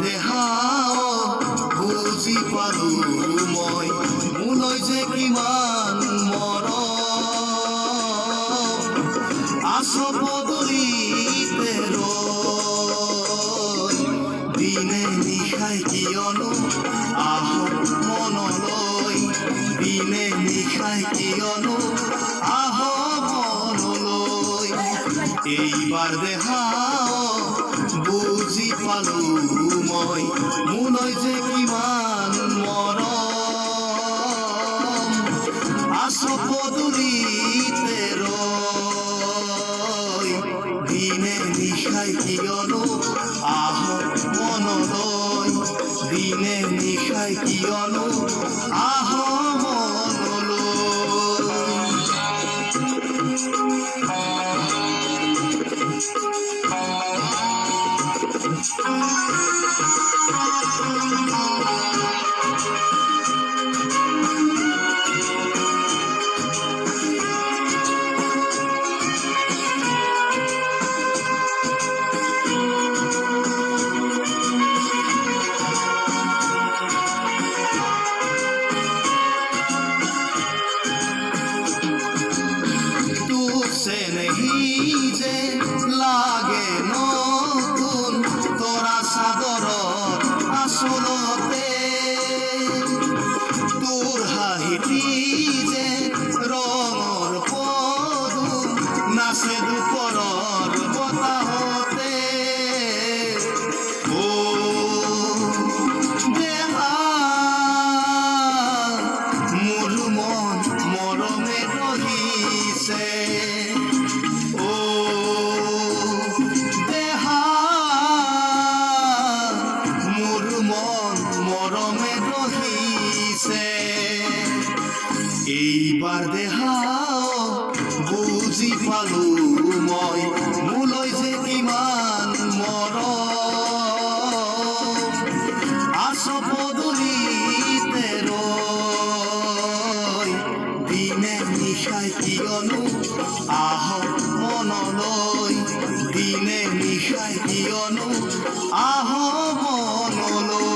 দেখাও বুজি পালো মই মোলৈ যে কিমান মৰম আছ পদূলিতে ৰৈ দিনে নিশাই কিয়নো আহ মনলৈ দিনে নিশাই কিয়নো আহ মনলৈ এইবাৰ দেখাও বুজি পালো মই মোলৈ যে কিমান মৰম আছ পদূলিতে ৰৈ দিনে নিশাই কিয়নো আহ মনলৈ দিনে নিশাই কিয়নো আহ মনলৈ तुझसे नहीं जे लागे नतुन तोरा सादरत आसलते তোর হাঁহিটি যে রঙর পদুম নাচে দুপৰৰ বতাহতে ও দেহা মোৰ মন মৰমে ৰহিছে ও দেহা মোৰ মন মৰমে ৰহিছে এইবাৰ দেখাও বুজি পালো মই মোলৈ যে কিমান মৰম আছ পদূলিতে ৰৈ দিনে নিশাই কিয়নো আহ মনলৈ দিনে নিশাই কিয়নো আহ মনলৈ